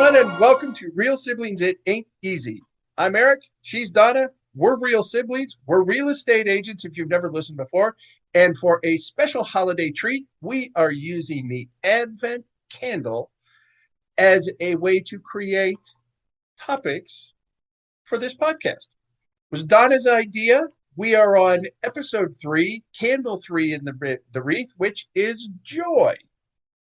everyone, and welcome to Real Siblings It Ain't Easy. I'm Eric. She's Donna. We're real siblings. We're real estate agents if you've never listened before. And for a special holiday treat, we are using the Advent candle as a way to create topics for this podcast. It was Donna's idea. We are on episode 3, candle 3 in the Wreath, which is joy.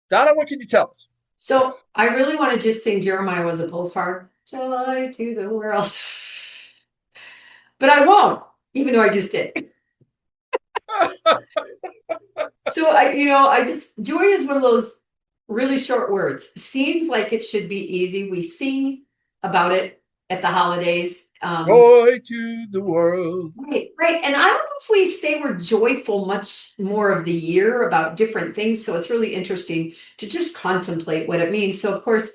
Donna, what can you tell us? So I really want to just sing Jeremiah Was a Bullfrog, joy to the world. But I won't, even though I just did. So joy is one of those really short words. Seems like it should be easy. We sing about it at the holidays. Joy to the world. Right. And I don't know if we say we're joyful much more of the year about different things. So it's really interesting to just contemplate what it means. So of course,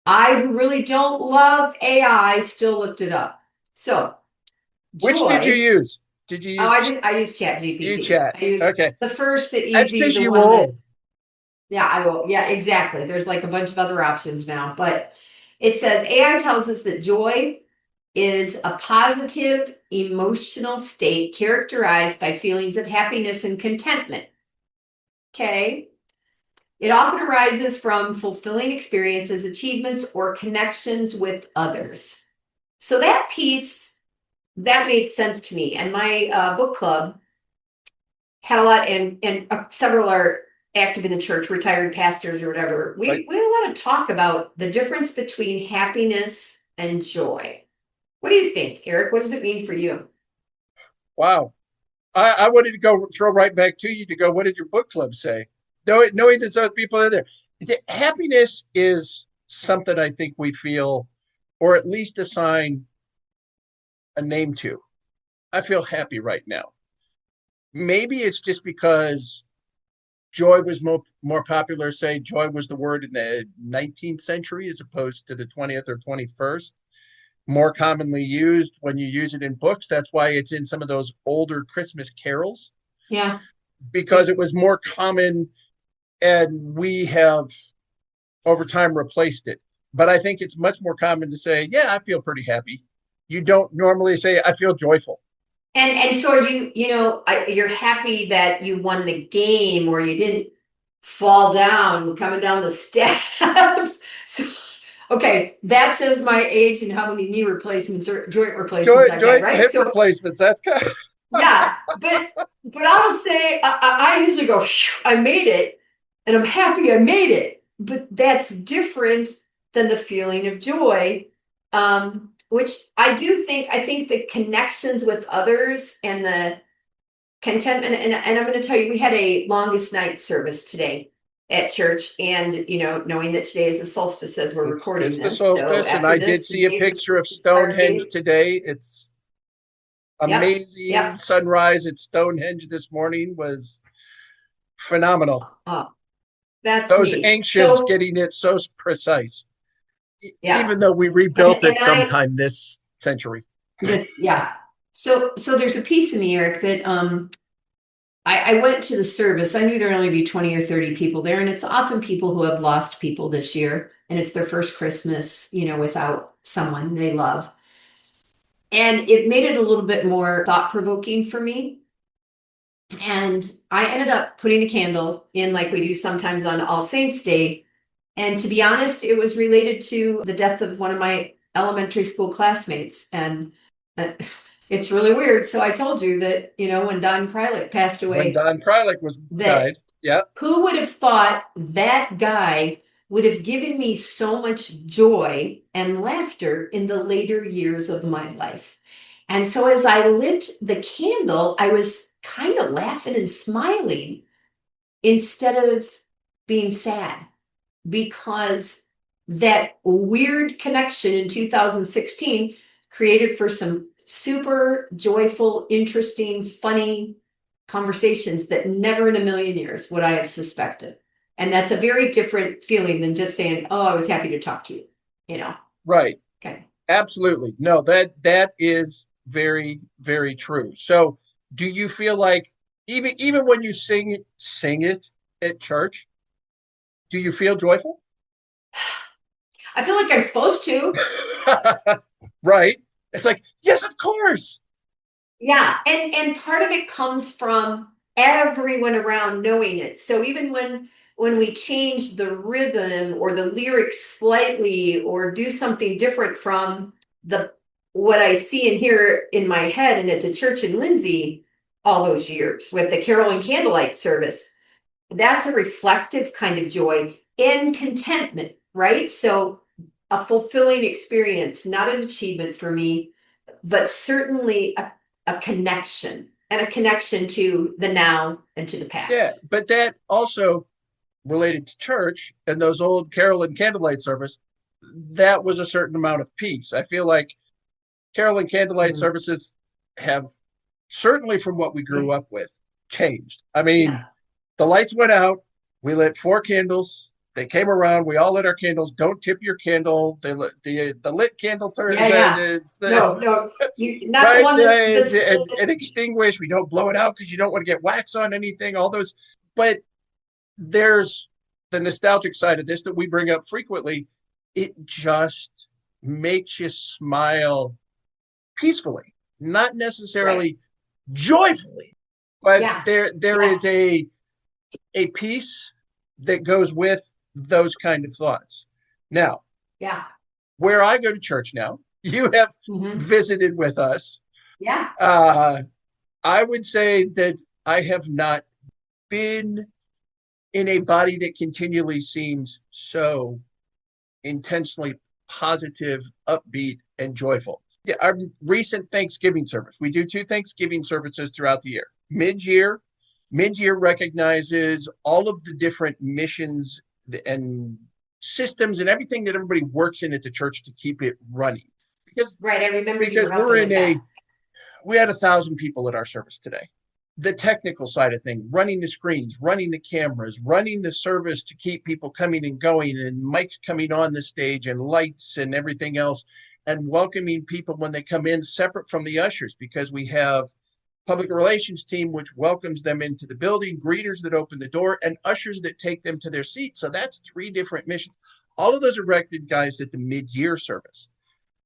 I who really don't love AI still looked it up. So Which did you joy. use? Did you use? I use Chat GPT. You chat. I use Okay. the first, the That's easy, because the you one that, old. yeah, I will. Yeah, exactly. There's like a bunch of other options now, but it says AI tells us that joy is a positive emotional state characterized by feelings of happiness and contentment. Okay. It often arises from fulfilling experiences, achievements, or connections with others. So that piece, that made sense to me. And my book club had a lot, and several are active in the church, retired pastors or whatever. We had a lot of talk about the difference between happiness and joy. What do you think, Eric? What does it mean for you? Wow. I wanted to go throw right back to you to go, what did your book club say? Knowing that other people are there. Happiness is something I think we feel, or at least assign a name to. I feel happy right now. Maybe it's just because joy was more popular. Say joy was the word in the 19th century as opposed to the 20th or 21st. More commonly used when you use it in books. That's why it's in some of those older Christmas carols. Yeah. Because it was more common, and we have over time replaced it. But I think it's much more common to say, yeah, I feel pretty happy. You don't normally say, I feel joyful. And so are you're happy that you won the game or you didn't fall down coming down the steps. So, okay, that says my age and how many knee replacements or joint replacements I've had, right? Hip So replacements, that's kind of... yeah, but I'll say I usually go, I made it, and I'm happy I made it. But that's different than the feeling of joy, which I do think. I think the connections with others and the contentment, and I'm going to tell you, we had a longest night service today at church, and knowing that today is the solstice as we're recording it's this, the solstice, so and I did see a picture of Stonehenge today. It's amazing. Yep. Sunrise at Stonehenge this morning was phenomenal. That's those neat. ancients getting it so precise. Yeah. Even though we rebuilt it sometime this century. So there's a piece of me, Eric, that I went to the service. I knew there'd only be 20 or 30 people there, and it's often people who have lost people this year, and it's their first Christmas, without someone they love. And it made it a little bit more thought-provoking for me. And I ended up putting a candle in like we do sometimes on All Saints Day. And to be honest, it was related to the death of one of my elementary school classmates. And it's really weird. So I told you that, when Don Krylik passed away. When Don Krylik died. Yeah. Who would have thought that guy would have given me so much joy and laughter in the later years of my life? And so as I lit the candle, I was kind of laughing and smiling instead of being sad, because that weird connection in 2016 created for some super joyful, interesting, funny conversations that never in a million years would I have suspected. And that's a very different feeling than just saying, oh, I was happy to talk to you, Right. Okay. Absolutely. No, that is very, very true. So do you feel like even when you sing it at church, do you feel joyful? I feel like I'm supposed to. Right? It's like, yes, of course. Yeah, and part of it comes from everyone around knowing it. So even when we change the rhythm or the lyrics slightly or do something different from the what I see and hear in my head and at the church in Lindsey all those years with the carol and candlelight service, that's a reflective kind of joy and contentment, right? So a fulfilling experience, not an achievement for me, but certainly a connection and a connection to the now and to the Yeah, past. but that also related to church and those old carol and candlelight service, that was a certain amount of peace. I feel like carol and candlelight Mhm. services have certainly from what we Yeah. grew up with changed. I mean, Yeah. the lights went out. We lit 4 candles. They came around. We all lit our candles. Don't tip your candle. The lit candle turn. Yeah. Yeah. It's the No, no, you not the right. one that's And extinguish. We don't blow it out because you don't want to get wax on anything. All those, but there's the nostalgic side of this that we bring up frequently. It just makes you smile peacefully, not right. necessarily joyfully, but Yeah. there Yeah. is a peace that goes with those kind of thoughts. Now, Yeah. where I go to church now, you have Hmm. visited with us. Yeah. Uh, I would say that I have not been in a body that continually seems so intentionally positive, upbeat, and joyful. Yeah, our recent Thanksgiving service, we do 2 Thanksgiving services throughout the year. Mid-year recognizes all of the different missions and systems and everything that everybody works in at the church to keep it running. Because Right. I remember you because were helping with that. we had 1,000 people at our service today. The technical side of things, running the screens, running the cameras, running the service to keep people coming and going, and mics coming on the stage, and lights and everything else, and welcoming people when they come in, separate from the ushers, because we have public relations team which welcomes them into the building, greeters that open the door, and ushers that take them to their seats. So that's 3 different missions. All of those are recognized at the mid-year service.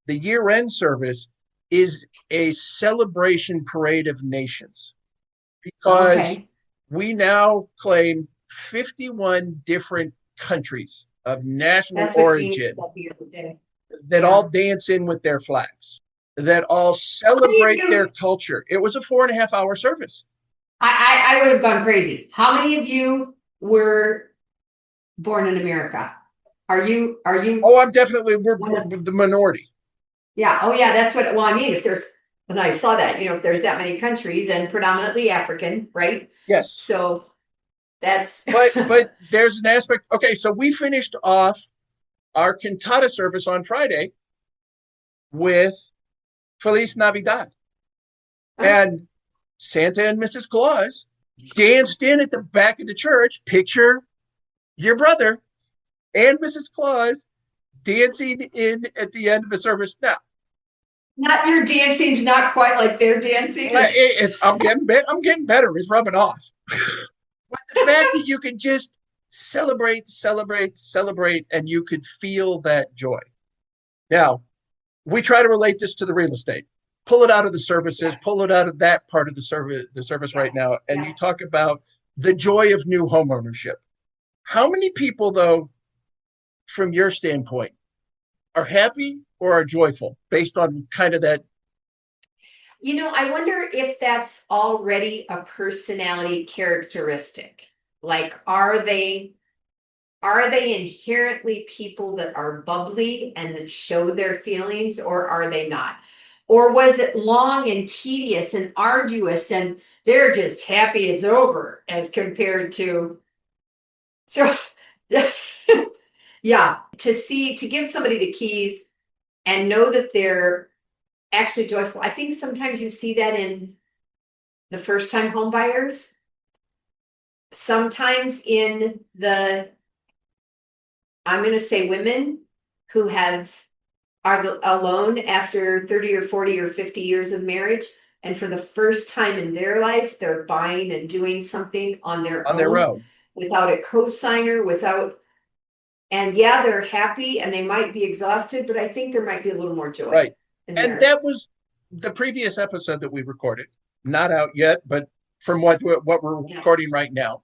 The year-end service is a celebration parade of nations, because Okay. we now claim 51 different countries of national That's what Jean said origin the other day. that all Yeah. dance in with their flags, that all How many of celebrate their you culture. It was a 4.5 hour service. I would have gone crazy. How many of you were born in America? Are you Oh, I'm definitely, we're one of the minority. yeah, oh yeah, that's what well, I mean, if there's and I saw that, if there's that many countries and predominantly African, right? Yes. So that's But there's an aspect. Okay, so we finished off our cantata service on Friday with Feliz Navidad. And Santa and Mrs. Claus danced in at the back of the church. Picture your brother and Mrs. Claus dancing in at the end of the service. Now, not your dancing's not quite like their dancing is I'm getting better. It's rubbing off. But the fact that you can just celebrate, and you could feel that joy. Now, we try to relate this to the real estate. Pull it out of the services, yeah, pull it out of that part of the service yeah, right now, and you yeah. talk about the joy of new home ownership. How many people, though, from your standpoint, are happy or are joyful based on kind of that? I wonder if that's already a personality characteristic. Like, are they inherently people that are bubbly and that show their feelings, or are they not? Or was it long and tedious and arduous and they're just happy it's over as compared to so yeah, to give somebody the keys and know that they're actually joyful. I think sometimes you see that in the first time home buyers, sometimes in the I'm going to say women who are alone after 30 or 40 or 50 years of marriage. And for the first time in their life, they're buying and doing something on their On their own own. without a co-signer, without, And yeah, they're happy and they might be exhausted, but I think there might be a little more joy Right. in And there. that was the previous episode that we recorded. Not out yet, but from what we're recording right now.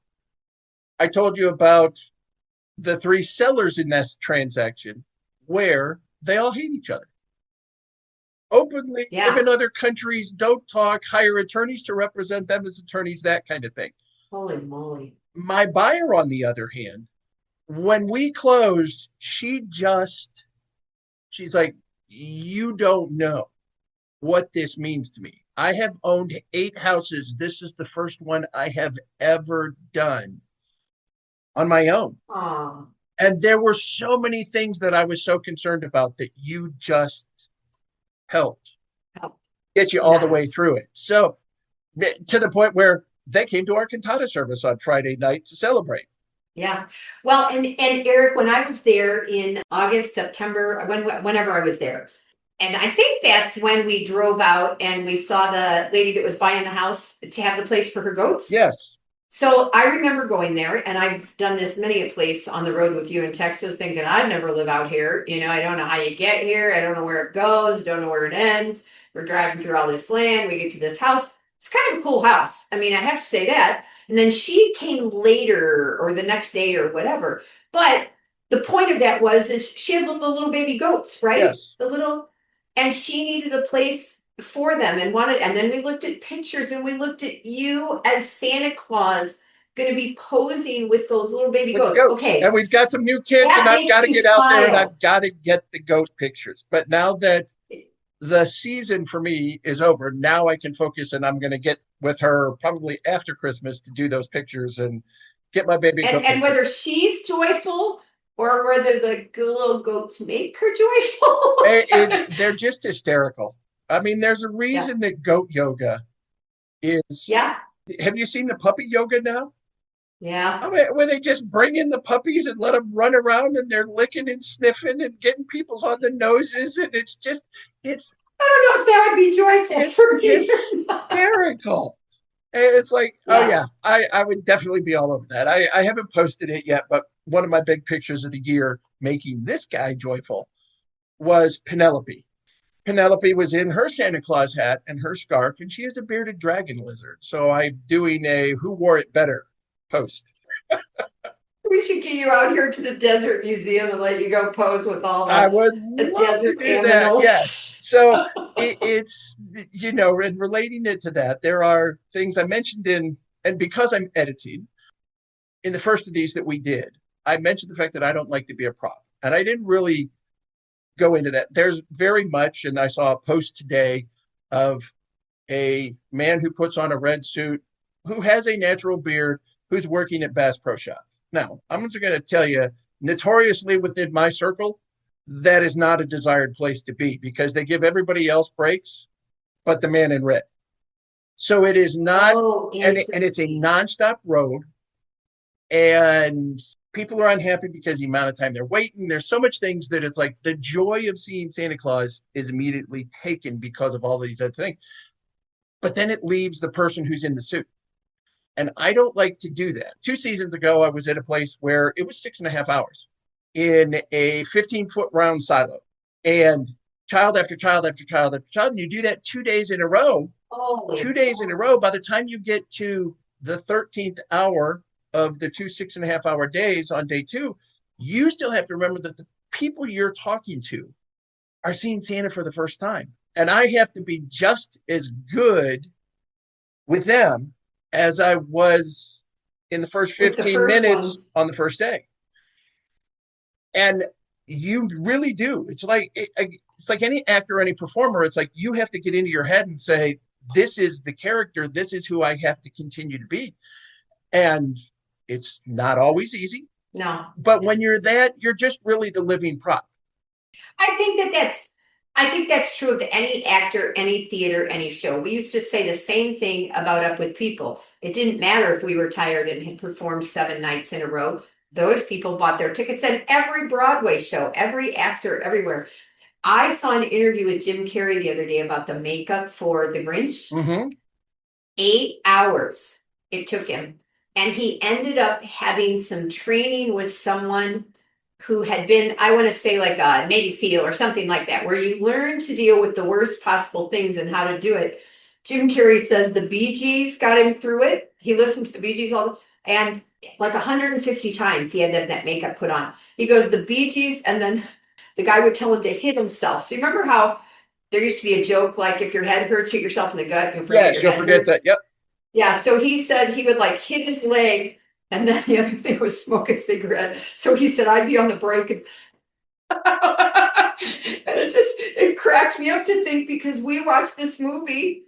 I told you about the three sellers in this transaction where they all hate each other. Openly live in other countries, don't talk, hire attorneys to represent them as attorneys, that kind of thing. Holy moly. My buyer, on the other hand, when we closed, she's like, you don't know what this means to me. I have owned 8 houses. This is the first one I have ever done on my own. Aww. And there were so many things that I was so concerned about that you just helped get you all the way through it. So to the point where they came to our cantata service on Friday night to celebrate. Yeah. Well, and Eric, when I was there in August, September, whenever I was there, and I think that's when we drove out and we saw the lady that was buying the house to have the place for her goats. Yes. So I remember going there, and I've done this many a place on the road with you in Texas, thinking I'd never live out here. You know, I don't know how you get here. I don't know where it goes. Don't know where it ends. We're driving through all this land. We get to this house. It's kind of a cool house. I mean, I have to say that. And then she came later or the next day or whatever. But the point of that is she had the little baby goats, right? Yes. And she needed a place for them and then we looked at pictures and we looked at you as Santa Claus going to be posing with those little baby goats. Okay. And we've got some new kids and I've got to get out there and I've got to get the goat pictures. But now that the season for me is over, now I can focus and I'm going to get with her probably after Christmas to do those pictures and get my baby goat and whether she's joyful or whether the little goats make her joyful. They're just hysterical. I mean, there's a reason that goat yoga is. Yeah. Have you seen the puppy yoga now? Yeah. I mean, where they just bring in the puppies and let them run around and they're licking and sniffing and getting people's on the noses. And it's. I don't know if that would be joyful for me. It's hysterical. It's like, oh yeah, I would definitely be all over that. I haven't posted it yet, but one of my big pictures of the year making this guy joyful was Penelope. Penelope was in her Santa Claus hat and her scarf, and she is a bearded dragon lizard. So I'm doing a who wore it better post. We should get you out here to the desert museum and let you go pose with all the desert animals. Yes. So it's, you know, and relating it to that, there are things I mentioned and because I'm editing, in the first of these that we did, I mentioned the fact that I don't like to be a prop. And I didn't really go into that. There's very much, and I saw a post today of a man who puts on a red suit, who has a natural beard, who's working at Bass Pro Shop. Now, I'm just going to tell you, notoriously within my circle, that is not a desired place to be because they give everybody else breaks, but the man in red. So it is not, and it's a nonstop road, and people are unhappy because the amount of time they're waiting. There's so much things that it's like the joy of seeing Santa Claus is immediately taken because of all these other things. But then it leaves the person who's in the suit. And I don't like to do that. 2 seasons ago, I was at a place where it was 6.5 hours in a 15-foot round silo. And child after child after child after child. And you do that 2 days in a row. 2 days in a row. By the time you get to the 13th hour of the 2 6.5-hour days on day 2, you still have to remember that the people you're talking to are seeing Santa for the first time. And I have to be just as good with them as I was in the first 15 minutes on the first day. And you really do. It's like any actor, any performer. It's like you have to get into your head and say, this is the character. This is who I have to continue to be. And it's not always easy. No. But when you're that, you're just really the living prop. I think that's true of any actor, any theater, any show. We used to say the same thing about Up With People. It didn't matter if we were tired and had performed 7 nights in a row. Those people bought their tickets at every Broadway show, every actor, everywhere. I saw an interview with Jim Carrey the other day about the makeup for The Grinch. Mm-hmm. 8 hours it took him. And he ended up having some training with someone who had been, I want to say like a Navy SEAL or something like that, where you learn to deal with the worst possible things and how to do it. Jim Carrey says the Bee Gees got him through it. He listened to the Bee Gees and like 150 times he had to have that makeup put on. He goes, the Bee Gees, and then the guy would tell him to hit himself. So you remember how there used to be a joke, like if your head hurts, hit yourself in the gut, you'll forget your Yes, you'll head forget hurts. that. Yep. Yeah, so he said he would like hit his leg, and then the other thing was smoke a cigarette. So he said I'd be on the break, and it cracked me up to think, because we watched this movie,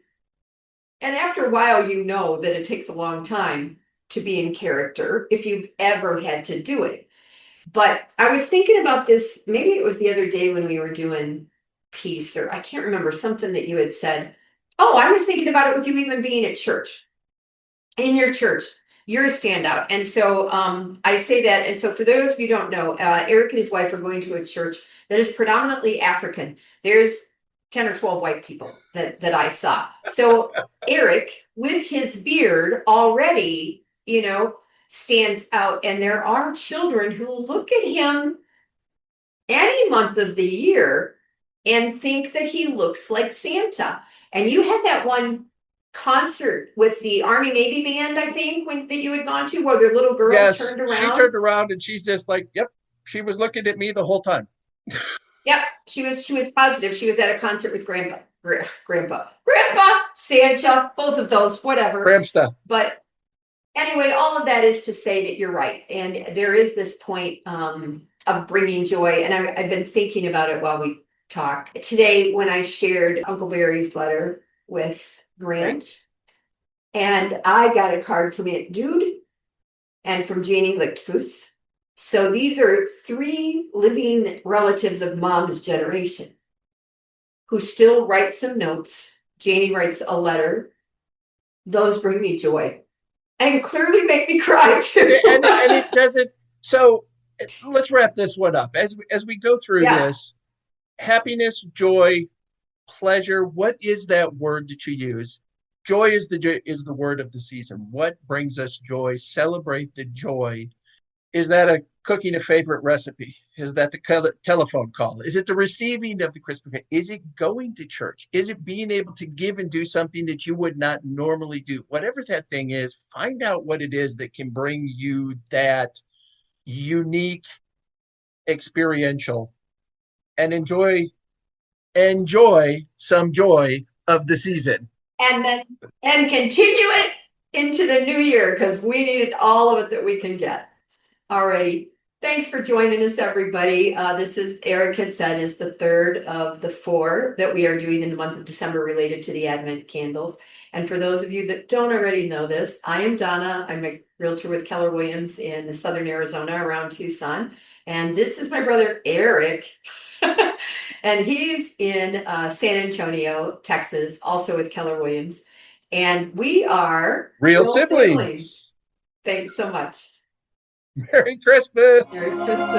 and after a while you know that it takes a long time to be in character if you've ever had to do it. But I was thinking about this, maybe it was the other day when we were doing peace, or I can't remember, something that you had said. Oh, I was thinking about it with you even being at church. In your church, you're a standout. And so I say that. And so for those of you who don't know, Eric and his wife are going to a church that is predominantly African. There's 10 or 12 white people that I saw. So Eric, with his beard already, stands out. And there are children who look at him any month of the year and think that he looks like Santa. And you had that one concert with the Army Navy band, I think, that you had gone to, where the little girl Yes, turned she around. turned around and she's just like, yep, she was looking at me the whole time. Yep, she was positive. She was at a concert with Grandpa, Santa, both of those, whatever. Gramsta. But anyway, all of that is to say that you're right. And there is this point of bringing joy. And I've been thinking about it while we talk. Today, when I shared Uncle Barry's letter with Grant, and I got a card from Aunt Dude and from Janie Lichtfuss. So these are 3 living relatives of Mom's generation who still write some notes. Janie writes a letter. Those bring me joy and clearly make me cry too. and it doesn't. So let's wrap this one up. As we go through this, happiness, joy, pleasure, what is that word that you use? Joy is the word of the season. What brings us joy? Celebrate the joy. Is that a cooking a favorite recipe? Is that the telephone call? Is it the receiving of the Christmas card? Is it going to church? Is it being able to give and do something that you would not normally do? Whatever that thing is, find out what it is that can bring you that unique experiential, and enjoy some joy of the season. And continue it into the new year, because we need all of it that we can get. Alrighty. Thanks for joining us, everybody. This is, Eric had said, is the 3rd of the 4 that we are doing in the month of December related to the Advent candles. And for those of you that don't already know this, I am Donna. I'm a realtor with Keller Williams in Southern Arizona around Tucson. And this is my brother, Eric. And he's in San Antonio, Texas, also with Keller Williams. And we are Real siblings. Thanks so much. Merry Christmas. Merry Christmas.